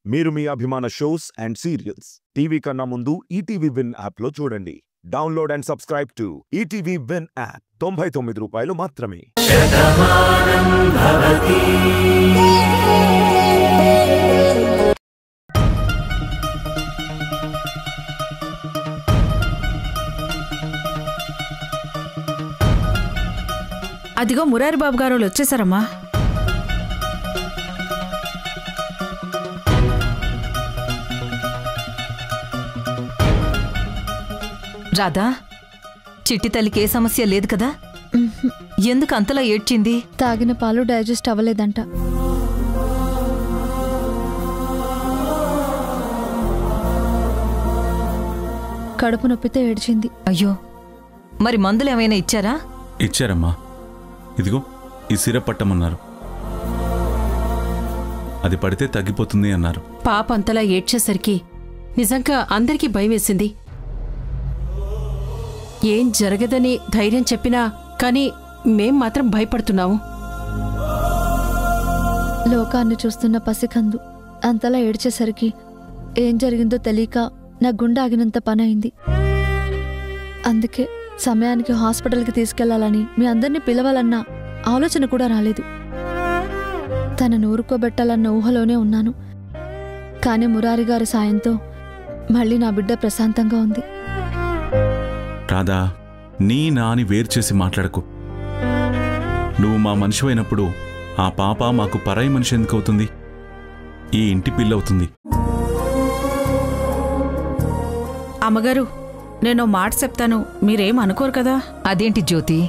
మీరు మీ అభిమాన shows and serials TV కన్నా ముందు ఈటీవీ విన్ యాప్ లో చూడండి. Download and subscribe to ETV win app. 99 రూపాయలు మాత్రమే. అదిగో మురారి బాబు గారు వచ్చేసారమ్మా. రాధా, చిట్టి తల్లికి ఏ సమస్య లేదు కదా? ఎందుకు అంతలా ఏడ్చింది? తాగిన పాలు డైజెస్ట్ అవ్వలేదంట. కడుపు నొప్పితో ఏడ్చింది. అయ్యో, మరి మందులు ఏమైనా ఇచ్చారా? ఇచ్చారమ్మా. ఇదిగో ఈ సిరప్ పట్టమన్నారు. అది పడితే తగ్గిపోతుంది అన్నారు. పాప అంతలా ఏడ్చేసరికి నిజంగా అందరికీ భయం వేసింది. ఏం జరగదని ధైర్యం చెప్పినా కానీ మేం మాత్రం భయపడుతున్నాము. లోకాన్ని చూస్తున్న పసికందు అంతలా ఏడ్చేసరికి ఏం జరిగిందో తెలియక నా గుండె ఆగినంత పని అయింది. అందుకే సమయానికి హాస్పిటల్కి తీసుకెళ్లాలని మీ అందరినీ పిలవాలన్న ఆలోచన కూడా రాలేదు. తనను ఊరుకోబెట్టాలన్న ఊహలోనే ఉన్నాను. కానీ మురారి గారి సాయంతో మళ్ళీ నా బిడ్డ ప్రశాంతంగా ఉంది. రాధా, నీ నాని వేరు చేసి మాట్లాడకు. నువ్వు మా మనిషివైనప్పుడు ఆ పాప మాకు పరాయి మనిషి ఎందుకు అవుతుంది? ఈ ఇంటి పిల్లవుతుంది. అమ్మగారు, నేను మాట చెప్తాను, మీరేం అనుకోరు కదా? అదేంటి జ్యోతి,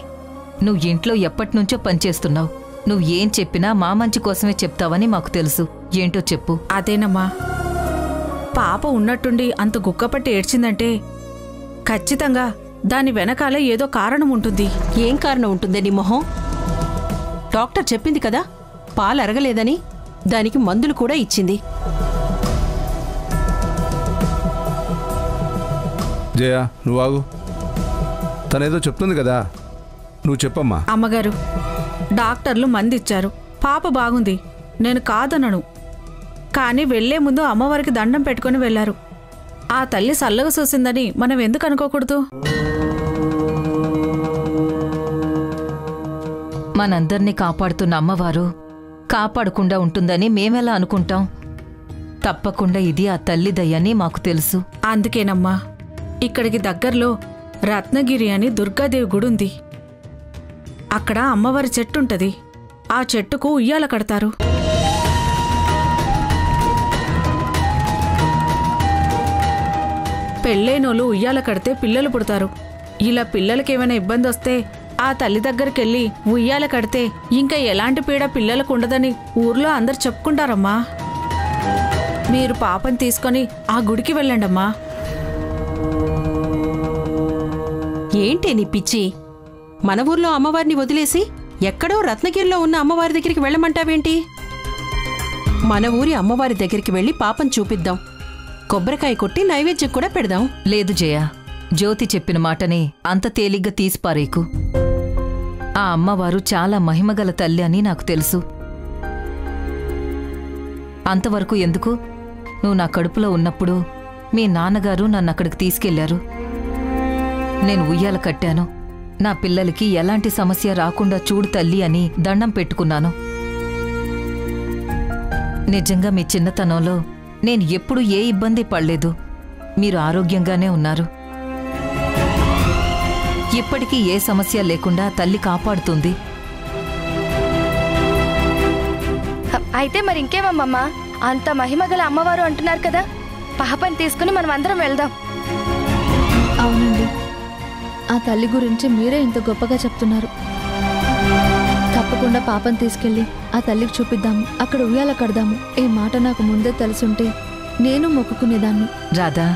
నువ్వు ఇంట్లో ఎప్పటినుంచో పనిచేస్తున్నావు. నువ్వు ఏం చెప్పినా మా మంచి కోసమే చెప్తావని మాకు తెలుసు. ఏంటో చెప్పు. అదేనమ్మా, పాప ఉన్నట్టుండి అంత గుక్కపట్టి ఏడ్చిందంటే ఖచ్చితంగా దాని వెనకాల ఏదో కారణం ఉంటుంది. ఏం కారణం ఉంటుందే నీ మొహం? డాక్టర్ చెప్పింది కదా పాలు అరగలేదని. దానికి మందులు కూడా ఇచ్చింది. జయ, నువ్వు ఆగు. తనేదో చెప్తుంది కదా, నువ్వు చెప్పమ్మా. అమ్మగారు, డాక్టర్లు మందిచ్చారు, పాప బాగుంది, నేను కాదనను. కానీ వెళ్లే ముందు అమ్మవారికి దండం పెట్టుకుని వెళ్లారు. ఆ తల్లి సల్లగా చూసిందని మనం ఎందుకు అనుకోకూడదు? మనందర్నీ కాపాడుతున్న అమ్మవారు కాపాడకుండా ఉంటుందని మేమెలా అనుకుంటాం? తప్పకుండా ఇది ఆ తల్లి దయ్యని మాకు తెలుసు. అందుకేనమ్మా, ఇక్కడికి దగ్గరలో రత్నగిరి అని దుర్గాదేవి గుడుంది. అక్కడ అమ్మవారి చెట్టుంటది. ఆ చెట్టుకు ఉయ్యాల కడతారు. పెళ్ళైనోళ్ళు ఉయ్యాల కడితే పిల్లలు పుడతారు. ఇలా పిల్లలకేమైనా ఇబ్బంది వస్తే ఆ తల్లి దగ్గరికెళ్ళి ఉయ్యాల కడితే ఇంకా ఎలాంటి పీడ పిల్లలకు ఉండదని ఊర్లో అందరు చెప్పుకుంటారమ్మా. మీరు పాపని తీసుకొని ఆ గుడికి వెళ్ళండమ్మా. ఏంటే నీ పిచ్చి? మన ఊర్లో అమ్మవారిని వదిలేసి ఎక్కడో రత్నగిరిలో ఉన్న అమ్మవారి దగ్గరికి వెళ్ళమంటావేంటి? మన ఊరి అమ్మవారి దగ్గరికి వెళ్ళి పాపం చూపిద్దాం. కొబ్బరికాయ కొట్టి నైవేద్యం కూడా పెడదాం. లేదు జయ, జ్యోతి చెప్పిన మాటని అంత తేలిగ్గా తీసిపారేకు. ఆ అమ్మవారు చాలా మహిమగల తల్లి అని నాకు తెలుసు. అంతవరకు ఎందుకు? నువ్వు నా కడుపులో ఉన్నప్పుడు మీ నాన్నగారు నన్ను అక్కడికి తీసుకెళ్లారు. నేను ఉయ్యాల కట్టాను. నా పిల్లలకి ఎలాంటి సమస్య రాకుండా చూడు తల్లి అని దండం పెట్టుకున్నాను. నిజంగా మీ చిన్నతనంలో నేను ఎప్పుడూ ఏ ఇబ్బంది పడలేదు. మీరు ఆరోగ్యంగానే ఉన్నారు. ఇప్పటికీ ఏ సమస్య లేకుండా తల్లి కాపాడుతుంది. అయితే మరి ఇంకేమమ్మా, అంత మహిమగల అమ్మవారు అంటున్నారు కదా, పాపని తీసుకుని మనం అందరం వెళ్దాం. అవునండి, ఆ తల్లి గురించి మీరే ఇంత గొప్పగా చెప్తున్నారు. తప్పకుండా పాపని తీసుకెళ్ళి ఆ తల్లికి చూపిద్దాము, అక్కడ ఉయ్యాల కడదాము. ఈ మాట నాకు ముందే తెలుసుంటే నేను మొక్కుకునేదాన్ని. రాధా,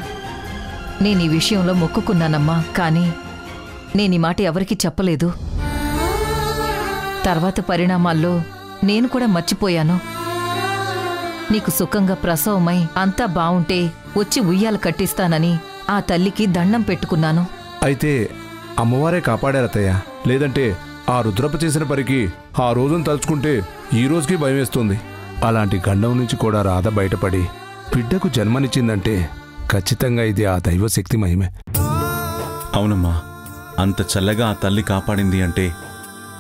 నేను ఈ విషయంలో మొక్కుకున్నానమ్మా. కానీ నేను ఈ మాట ఎవరికీ చెప్పలేదు. తర్వాత పరిణామాల్లో నేను కూడా మర్చిపోయాను. నీకు సుఖంగా ప్రసవమై అంతా బావుంటే వచ్చి ఉయ్యాల కట్టిస్తానని ఆ తల్లికి దండం పెట్టుకున్నాను. అయితే అమ్మవారే కాపాడారతయ్య. లేదంటే ఆ రుద్రప్ప చేసిన పనికి ఆ రోజును తలుచుకుంటే ఈ రోజుకి భయం వేస్తుంది. అలాంటి గండం నుంచి కూడా రాధ బయటపడి బిడ్డకు జన్మనిచ్చిందంటే ఖచ్చితంగా ఇది ఆ దైవశక్తి మహిమే. అవునమ్మా, అంత చల్లగా ఆ తల్లి కాపాడింది అంటే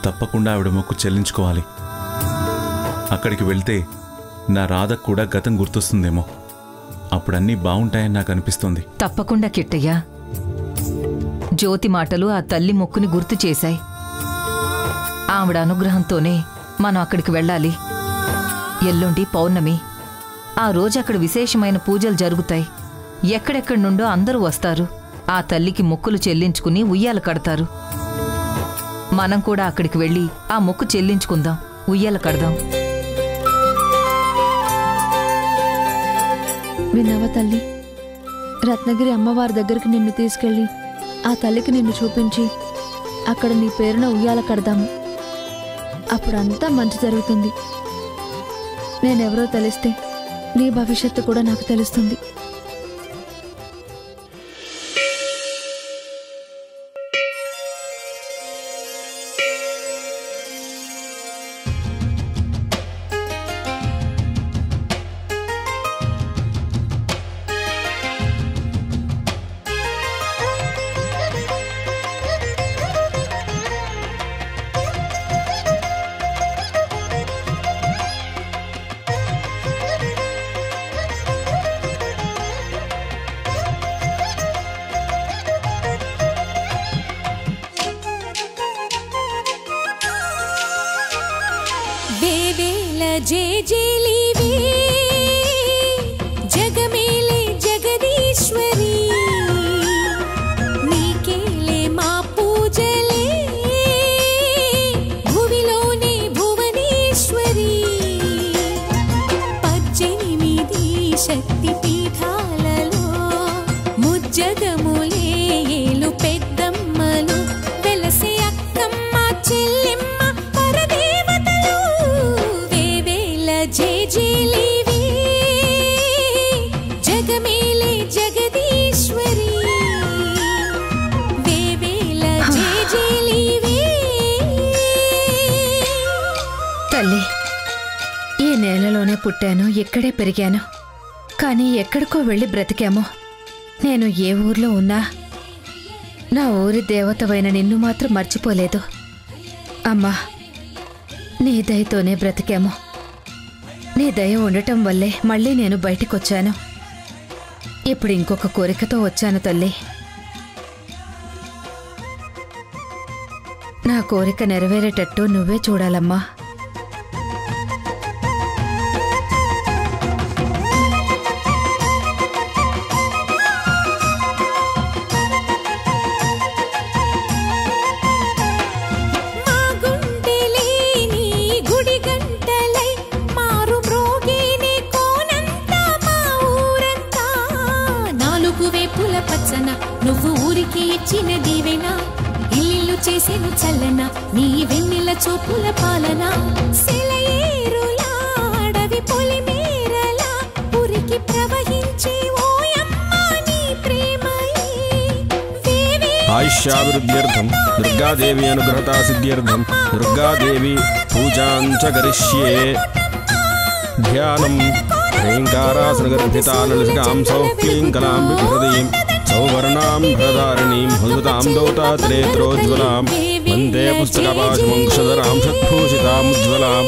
తప్పకుండా ఆవిడ మొక్కు చెల్లించుకోవాలి. అక్కడికి వెళ్తే నా రాధకు కూడా గతం గుర్తొస్తుందేమో. అప్పుడన్నీ బాగుంటాయని నాకు అనిపిస్తుంది. తప్పకుండా కిట్టయ్య. జ్యోతి మాటలు ఆ తల్లి మొక్కుని గుర్తు చేశాయి. ఆవిడ అనుగ్రహంతోనే మనం అక్కడికి వెళ్ళాలి. ఎల్లుండి పౌర్ణమి. ఆ రోజు అక్కడ విశేషమైన పూజలు జరుగుతాయి. ఎక్కడెక్కడి నుండో అందరూ వస్తారు. ఆ తల్లికి మొక్కులు చెల్లించుకుని ఉయ్యాల కడతారు. మనం కూడా అక్కడికి వెళ్ళి ఆ మొక్కు చెల్లించుకుందాం, ఉయ్యాల కడదాం. విన్నావా తల్లి? రత్నగిరి అమ్మవారి దగ్గరికి నిన్ను తీసుకెళ్ళి ఆ తల్లికి నిన్ను చూపించి అక్కడ నీ పేరున ఉయ్యాల కడదాము. అప్పుడంతా మంచి జరుగుతుంది. నేనెవరో తెలిస్తే నీ భవిష్యత్తు కూడా నాకు తెలుస్తుంది. జయజయలివే జగమేలే జగదీశ్వరి, నీకేలే మా పూజలే భువిలోనే భువనేశ్వరి. 18 శక్తి పీఠాలలో ముజ్జగములే ఏలు పెద్దమ్మలు వెలసే అక్కమ్మ చెల్లెమ్మ పరదేవతలు. జయజయలివే జగమేలే జగదీశ్వరి, వేవేల జయజయలివే. తల్లి, ఈ నేలలోనే పుట్టాను, ఇక్కడే పెరిగాను. కానీ ఎక్కడికో వెళ్ళి బ్రతికాము. నేను ఏ ఊర్లో ఉన్నా నా ఊరి దేవతవైన నిన్ను మాత్రం మర్చిపోలేదు. అమ్మా, నీ దయతోనే బ్రతికాము. నీ దయ ఉండటం వల్లే మళ్ళీ నేను బయటికొచ్చాను. ఇప్పుడు ఇంకొక కోరికతో వచ్చాను తల్లి. నా కోరిక నెరవేరేటట్టు నువ్వే చూడాలమ్మా. నువ్వు ఊరికి ఇచ్చిన దీవెన ఇల్లు చేసేను చల్లన, నీ వెన్నెల చూపుల పాలన. సెలయేరులా అడవి పొలిమేరలా ఊరికి ప్రవహించే ఓయమ్మ నీ ప్రేమయే. ఆయుష్యాభివృద్ధ్యర్థం దుర్గాదేవి అనుగ్రహతా సిద్ధ్యర్థం దుర్గాదేవి పూజాం చ కరిష్యే. ధ్యానం హ్రీంకారాసనగర్భితానలసికాం సౌక్లీం కలాం విహృదీం సౌవర్ణాం ప్రదారిణీం హృతాం దౌతాత్రేత్రోజ్వలాం వందే పుస్తకపాశమంక్షధరాం షట్భూషితాముజ్వలాం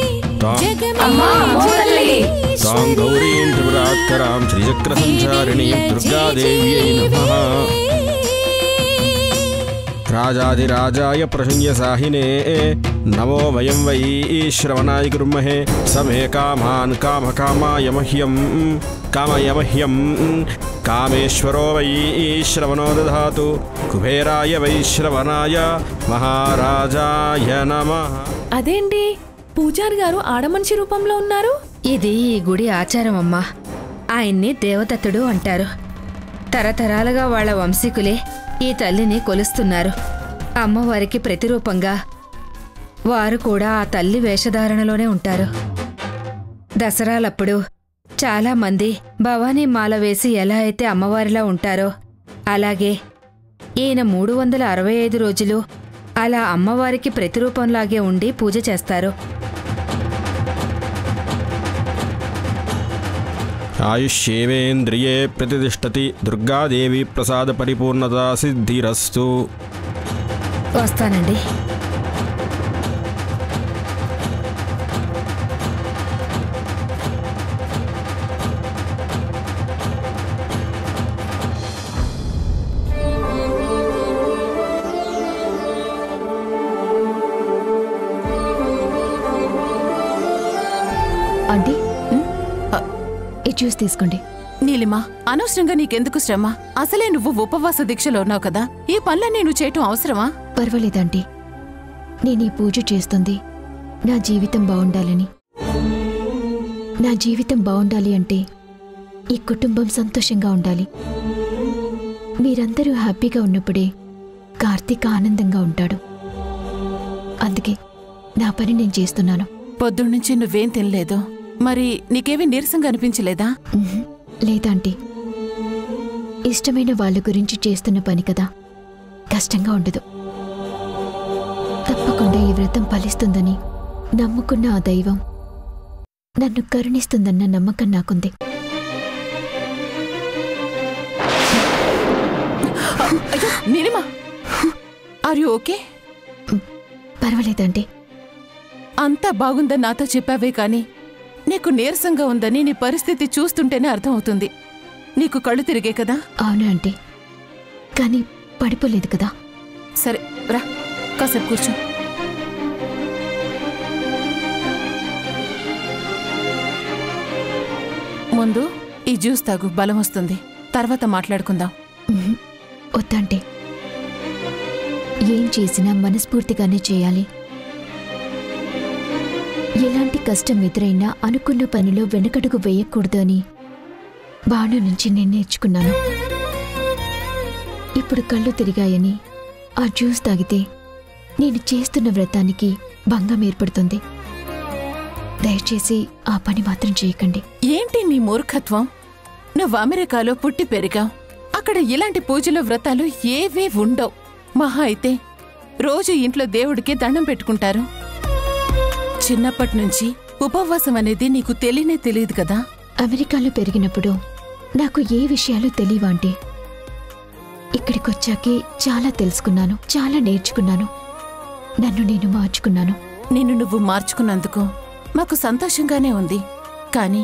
తాం గౌరీం త్రిపురాత్కరాం శ్రీచక్రసంచారిణీం దుర్గాదేవ్యై నమః. రాజాధిరాజాయ ప్రసంయసాహినే నమో వయం వై శ్రవణాయ కుర్మహే. సమే కామాన్ కామకామాయ మహ్యం కామయమహ్యం కామేశ్వరో వై శ్రవణో దధాతు. కుబేరాయ వై శ్రవణాయ మహారాజాయ నమః. అదేంటి పూజారి గారు ఆడమనిషి రూపంలో ఉన్నారు? ఇది ఈ గుడి ఆచారం అమ్మా. ఆయన్ని దేవదత్తుడు అంటారు. తరతరాలుగా వాళ్ళ వంశీకులే ఈ తల్లిని కొలుస్తున్నారు. అమ్మవారికి ప్రతిరూపంగా వారు కూడా ఆ తల్లి వేషధారణలోనే ఉంటారు. దసరాలప్పుడు చాలామంది భవానీ మాల వేసి ఎలా అయితే అమ్మవారిలా ఉంటారో అలాగే ఈయన 365 రోజులు అలా అమ్మవారికి ప్రతిరూపంలాగే ఉండి పూజ చేస్తారు. ఆయుష్యేవేంద్రియే ప్రతిష్టతి దుర్గాదేవి ప్రసాద పరిపూర్ణతా సిద్ధిరస్తు. వస్తానండి. ఆంటీ, ఈ జ్యూస్ తీసుకోండి. నీలిమా, అనవసరంగా నీకెందుకు శ్రమ? అసలే నువ్వు ఉపవాస దీక్షలో ఉన్నావు కదా, ఈ పనులన్నీ నువ్వు చేయటం అవసరమా? పర్వాలేదంటీ, నేను ఈ పూజ చేస్తుంది నా జీవితం బాగుండాలని. నా జీవితం బాగుండాలి అంటే ఈ కుటుంబం సంతోషంగా ఉండాలి. మీరందరూ హ్యాపీగా ఉన్నప్పుడే కార్తీక్ ఆనందంగా ఉంటాడు. అందుకే నా పని నేను చేస్తున్నాను. పొద్దున్నుంచి నువ్వేం తినలేదు, మరి నీకేమీ నీరసంగా అనిపించలేదా? లేదాంటీ, ఇష్టమైన వాళ్ళ గురించి చేస్తున్న పని కదా, కష్టంగా ఉండదు. తప్పకుండా ఈ వ్రతం ఫలిస్తుందని నమ్ముకున్న ఆ దైవం నన్ను కరుణిస్తుందన్న నమ్మకం నాకుంది. Neelima, are you okay? పర్వాలేదండి. అంతా బాగుందని నాతో చెప్పావే కాని నీకు నీరసంగా ఉందని నీ పరిస్థితి చూస్తుంటేనే అర్థమవుతుంది. నీకు కళ్ళు తిరిగే కదా? అవునా ఆంటీ, కానీ పడిపోలేదు కదా. సరే రా, కాసేపు కూర్చో. ముందు ఈ జ్యూస్ తాగు, బలం వస్తుంది. తర్వాత మాట్లాడుకుందాం. వద్దంటే ఏం చేసినా మనస్ఫూర్తిగానే చేయాలి. ఎలాంటి కష్టం ఎదురైనా అనుకున్న పనిలో వెనకడుగు వేయకూడదు అని బాణం నుంచి నేను నేర్చుకున్నాను. ఇప్పుడు కళ్ళు తిరిగాయని ఆ జ్యూస్ తాగితే నేను చేస్తున్న వ్రతానికి భంగం ఏర్పడుతుంది. దయచేసి ఆ పని మాత్రం చేయకండి. ఏంటి నీ మూర్ఖత్వం? నువ్వు అమెరికాలో పుట్టి పెరిగావు. అక్కడ ఇలాంటి పూజలు వ్రతాలు ఏవీ ఉండవు. మహా అయితే రోజు ఇంట్లో దేవుడికి దండం పెట్టుకుంటారు. చిన్నప్పటి నుంచి ఉపవాసం అనేది నీకు తెలియనే తెలియదు కదా. అమెరికాలో పెరిగినప్పుడు నాకు ఏ విషయాలు తెలియవంటే ఇక్కడికొచ్చాకే చాలా తెలుసుకున్నాను, చాలా నేర్చుకున్నాను. నన్ను నేను మార్చుకున్నాను. నిన్ను నువ్వు మార్చుకున్నందుకు మాకు సంతోషంగానే ఉంది. కానీ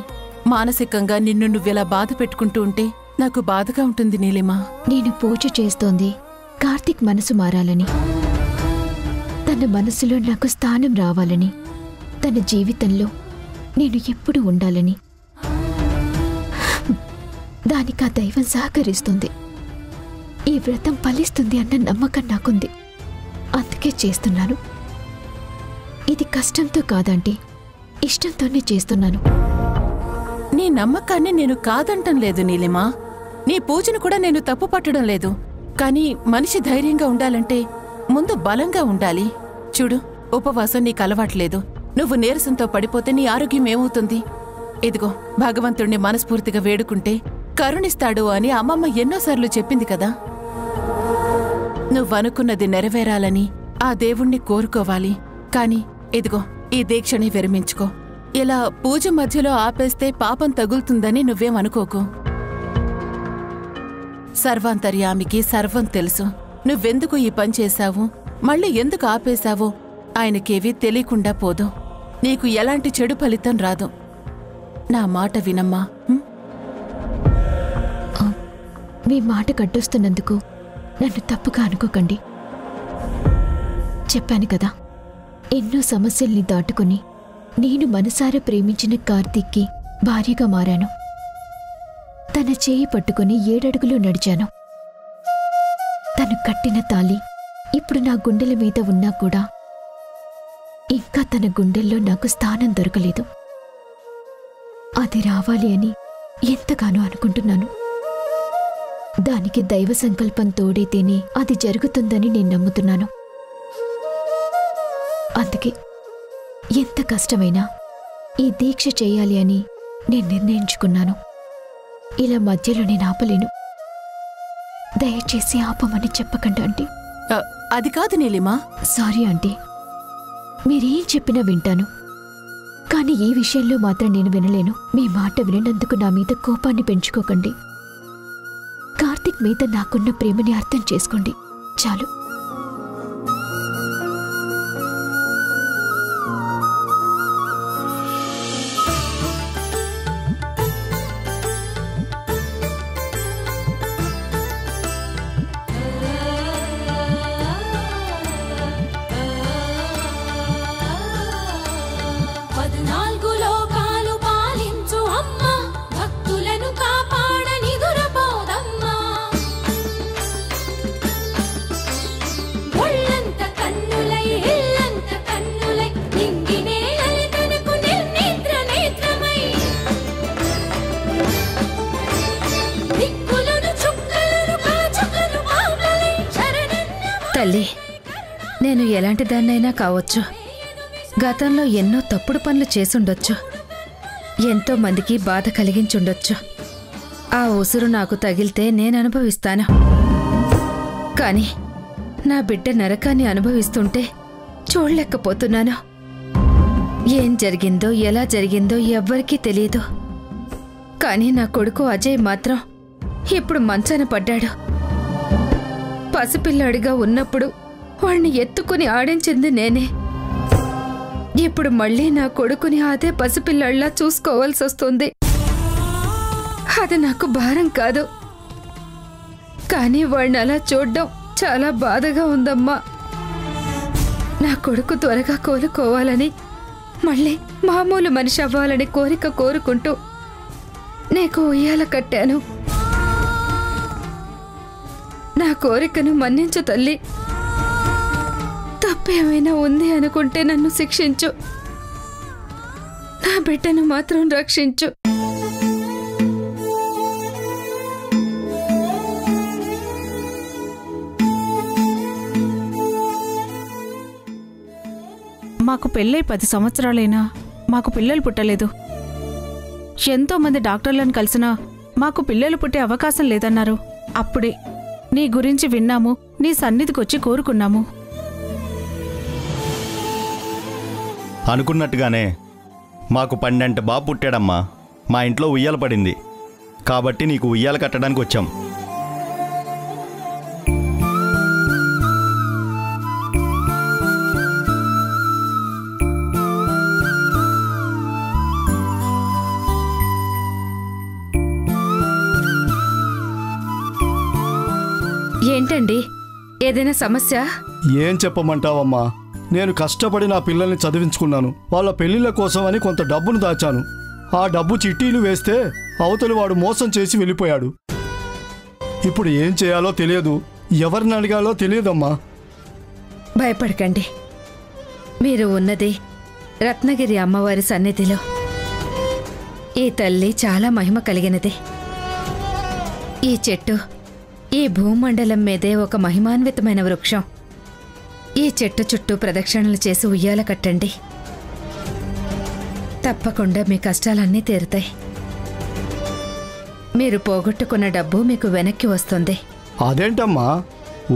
మానసికంగా నిన్ను నువ్వెలా బాధ పెట్టుకుంటూ ఉంటే నాకు బాధగా ఉంటుంది నీలిమా. నేను పూజ చేస్తోంది కార్తీక్ మనసు మారాలని, తన మనసులో నాకు స్థానం రావాలని, తన జీవితంలో నేను ఎప్పుడు ఉండాలని. దానికి ఆ దైవం సహకరిస్తుంది. ఈ వ్రతం ఫలిస్తుంది అన్న నమ్మకం నాకుంది. అందుకే చేస్తున్నాను. ఇది కష్టంతో కాదంటే ఇష్టంతోనే చేస్తున్నాను. నీ నమ్మకాన్ని నేను కాదంటం లేదు నీలిమా. నీ పూజను కూడా నేను తప్పు పట్టడం లేదు. కానీ మనిషి ధైర్యంగా ఉండాలంటే ముందు బలంగా ఉండాలి. చూడు, ఉపవాసం నీకు అలవాట్లేదు. నువ్వు నీరసంతో పడిపోతే నీ ఆరోగ్యం ఏమవుతుంది? ఇదిగో, భగవంతుణ్ణి మనస్ఫూర్తిగా వేడుకుంటే కరుణిస్తాడు అని అమ్మమ్మ ఎన్నోసార్లు చెప్పింది కదా. నువ్వనుకున్నది నెరవేరాలని ఆ దేవుణ్ణి కోరుకోవాలి. కాని ఇదిగో, ఈ దీక్షని విరమించుకో. ఇలా పూజ మధ్యలో ఆపేస్తే పాపం తగులుతుందని నువ్వేమనుకోకు. సర్వాంతర్యామికి సర్వం తెలుసు. నువ్వెందుకు ఈ పని చేశావు, మళ్ళీ ఎందుకు ఆపేశావో ఆయనకేవీ తెలియకుండా పోదు. నీకు ఎలాంటి చెడు ఫలితం రాదు. నా మాట వినమ్మా. మీ మాట కట్టొస్తున్నందుకు నన్ను తప్పుగా అనుకోకండి. చెప్పాను కదా, ఎన్నో సమస్యల్ని దాటుకుని నేను మనసారా ప్రేమించిన కార్తీక్కి భార్యగా మారాను. తన చేయి పట్టుకుని 7 అడుగులు నడిచాను. తను కట్టిన తాళి ఇప్పుడు నా గుండెల మీద ఉన్నా కూడా ఇంకా తన గుండెల్లో నాకు స్థానం దొరకలేదు. అది రావాలి అని ఎంతగానో అనుకుంటున్నాను. దానికి దైవ సంకల్పం తోడైతేనే అది జరుగుతుందని నేను నమ్ముతున్నాను. అందుకే ఎంత కష్టమైనా ఈ దీక్ష చేయాలి అని నేను నిర్ణయించుకున్నాను. ఇలా మధ్యలో నేను ఆపలేను. దయచేసి ఆపమని చెప్పకండి ఆంటీ. అది కాదు నీలిమా. సారీ ఆంటీ, మీరేం చెప్పినా వింటాను. కానీ ఈ విషయంలో మాత్రం నేను వినలేను. మీ మాట వినందుకు నా మీద కోపాన్ని పెంచుకోకండి. కార్తిక్ మీద నాకున్న ప్రేమని అర్థం చేసుకోండి చాలు. తల్లి, నేను ఎలాంటి దాన్నైనా కావచ్చు. గతంలో ఎన్నో తప్పుడు పనులు చేసుండొచ్చు. ఎంతో మందికి బాధ కలిగించుండొచ్చు. ఆ ఉసురు నాకు తగిలితే నేను అనుభవిస్తాను. కానీ నా బిడ్డ నరకాన్ని అనుభవిస్తుంటే చూడలేకపోతున్నాను. ఏం జరిగిందో ఎలా జరిగిందో ఎవ్వరికీ తెలియదు. కానీ నా కొడుకు అజయ్ మాత్రం ఇప్పుడు మంచాన పడ్డాడు. పసిపిల్లాడిగా ఉన్నప్పుడు వాణ్ణి ఎత్తుకుని ఆడించింది నేనే. ఇప్పుడు మళ్ళీ నా కొడుకుని అదే పసిపిల్లాడిలా చూసుకోవాల్సి వస్తుంది. అది నాకు భారం కాదు, కానీ వాణ్ణి అలా చూడ్డం చాలా బాధగా ఉందమ్మా. నా కొడుకు త్వరగా కోలుకోవాలని, మళ్ళీ మామూలు మనిషి అవ్వాలని కోరుకుంటూ నీకు ఉయ్యాల కట్టాను. నా కోరికను మన్నించు తల్లి. తప్పేమైనా ఉంది అనుకుంటే నన్ను శిక్షించు. నా బిడ్డను మాత్రం రక్షించు. మాకు పెళ్ళై 10 సంవత్సరాలైనా మాకు పిల్లలు పుట్టలేదు. ఎంతో మంది డాక్టర్లను కలిసినా మాకు పిల్లలు పుట్టే అవకాశం లేదన్నారు. అప్పుడే నీ గురించి విన్నాము, నీ సన్నిధికొచ్చి కోరుకున్నాము. అనుకున్నట్టుగానే మాకు 12 బాబు పుట్టాడమ్మా. మా ఇంట్లో ఉయ్యాల పడింది కాబట్టి నీకు ఉయ్యాల కట్టడానికి వచ్చాం. ఏంటండి, ఏదైనా సమస్య? ఏం చెప్పమంటావమ్మా, నేను కష్టపడి నా పిల్లల్ని చదివించుకున్నాను. వాళ్ళ పెళ్లిళ్ళ కోసం అని కొంత డబ్బును దాచాను. ఆ డబ్బు చిట్టీలు వేస్తే అవతలి వాడు మోసం చేసి వెళ్ళిపోయాడు. ఇప్పుడు ఏం చేయాలో తెలియదు, ఎవరిని అడగాలో తెలియదమ్మా. భయపడకండి, మీరు ఉన్నది రత్నగిరి అమ్మవారి సన్నిధిలో. ఈ తల్లి చాలా మహిమ కలిగినది. ఈ చెట్టు ఈ భూమండలం మీదే ఒక మహిమాన్వితమైన వృక్షం. ఈ చెట్టు చుట్టూ ప్రదక్షిణలు చేసి ఉయ్యాల కట్టండి. తప్పకుండా మీ కష్టాలన్నీ తీరుతాయి. మీరు పోగొట్టుకున్న డబ్బు మీకు వెనక్కి వస్తుంది. అదేంటమ్మా,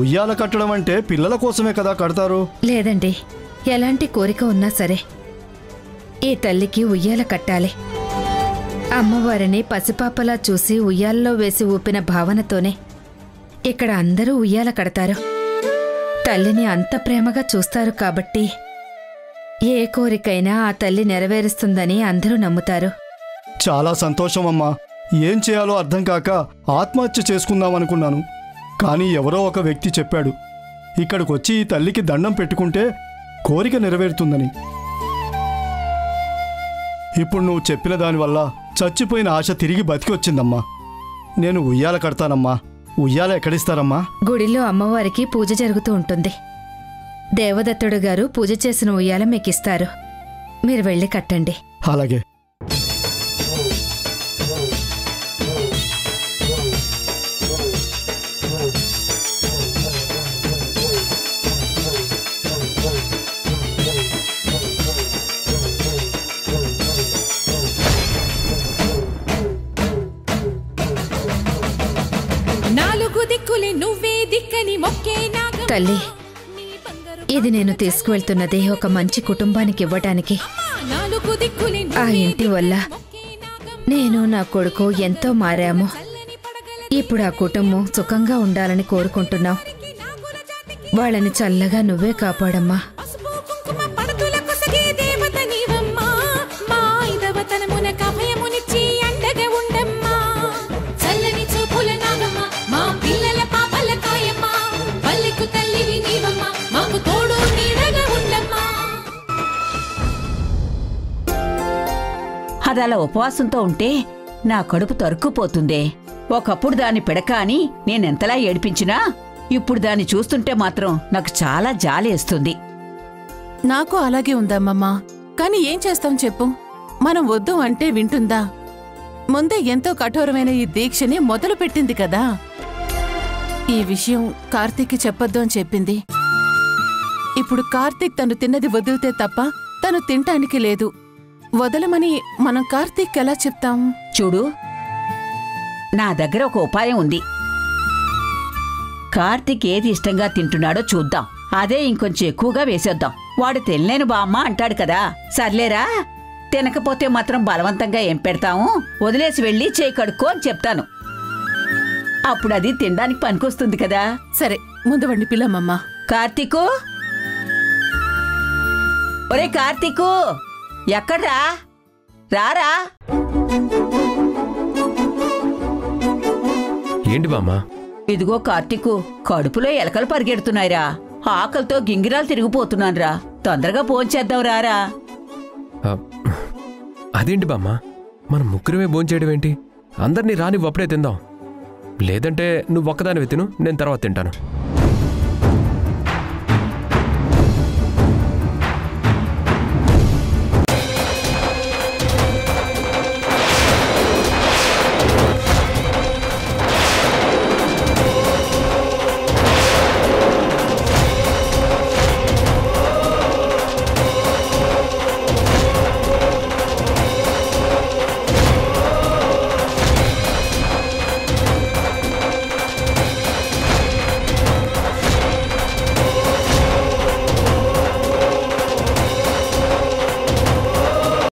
ఉయ్యాల కట్టడం అంటే పిల్లల కోసమే కదా కడతారు? లేదండి, ఎలాంటి కోరిక ఉన్నా సరే ఈ తల్లికి ఉయ్యాల కట్టాలి. అమ్మవారిని పసిపాపలా చూసి ఉయ్యాలలో వేసి ఊపిన భావనతోనే ఇక్కడ అందరూ ఉయ్యాల కడతారు. తల్లిని అంత ప్రేమగా చూస్తారు కాబట్టి ఏ కోరికైనా ఆ తల్లి నెరవేరుస్తుందని అందరూ నమ్ముతారు. చాలా సంతోషం అమ్మా. ఏం చేయాలో అర్థం కాక ఆత్మహత్య చేసుకుందామనుకున్నాను. కానీ ఎవరో ఒక వ్యక్తి చెప్పాడు, ఇక్కడికొచ్చి ఈ తల్లికి దండం పెట్టుకుంటే కోరిక నెరవేరుతుందని. ఇప్పుడు నువ్వు చెప్పిన దానివల్ల చచ్చిపోయిన ఆశ తిరిగి బతికి వచ్చిందమ్మా. నేను ఉయ్యాల కడతానమ్మా. ఉయ్యాల ఎక్కడిస్తారమ్మా? గుడిలో అమ్మవారికి పూజ జరుగుతూ ఉంటుంది. దేవదత్తుడు గారు పూజ చేసిన ఉయ్యాల మీకిస్తారు. మీరు వెళ్ళి కట్టండి. అలాగే. తల్లి, ఇది నేను తీసుకువెళ్తున్నది ఒక మంచి కుటుంబానికి ఇవ్వటానికి. ఆ ఇంటి వల్ల నేను నా కొడుకు ఎంతో మారాము. ఇప్పుడు ఆ కుటుంబం సుఖంగా ఉండాలని కోరుకుంటున్నాం. వాళ్ళని చల్లగా నువ్వే కాపాడమ్మా. అదలా ఉపవాసంతో ఉంటే నా కడుపు తరుక్కుపోతుందే. ఒకప్పుడు దాన్ని పిడక అని నేనెంతలా ఏడిపించినా ఇప్పుడు దాన్ని చూస్తుంటే మాత్రం నాకు చాలా జాలేస్తుంది. నాకు అలాగే ఉందమ్మమ్మా. కాని ఏం చేస్తాం చెప్పు? మనం వద్దు అంటే వింటుందా? ముందే ఎంతో కఠోరమైన ఈ దీక్షని మొదలు పెట్టింది కదా. ఈ విషయం కార్తీక్కి చెప్పొద్దు అని చెప్పింది. ఇప్పుడు కార్తీక్ తను తిన్నది వదిలితే తప్ప తను తినటానికి లేదు. వదలమని మనం కార్తీక్ ఎలా చెప్తాం? చూడు, నా దగ్గర ఒక ఉపాయం ఉంది. కార్తీక్ ఏది ఇష్టంగా తింటున్నాడో చూద్దాం. అదే ఇంకొంచెం ఎక్కువగా వేసేద్దాం. వాడు తినలేను బామ్మ అంటాడు కదా. సర్లేరా, తినకపోతే మాత్రం బలవంతంగా ఏం పెడతాము, వదిలేసి వెళ్ళి చేయి కడుక్కో అని చెప్తాను. అప్పుడు అది తినడానికి పనికొస్తుంది కదా. సరే, ముందు వండి పిల్లమ్మమ్మా. కార్తీకు, ఒరే కార్తీకు, ఎక్కడ్రా? రారా. ఏంటి బామ్మా? ఇదిగో కార్తీకు, కడుపులో ఎలకలు పరిగెడుతున్నాయిరా. ఆకలితో గింగిరాలు తిరిగిపోతున్నానురా. తొందరగా భోంచేద్దాం రారా. అదేంటి బామ్మా, మనం ముగ్గురమే భోంచేయడం ఏంటి? అందరినీ రానివ్వు, అప్పుడే తిందాం. లేదంటే నువ్వు ఒక్కదానివి తిను, నేను తర్వాత తింటాను.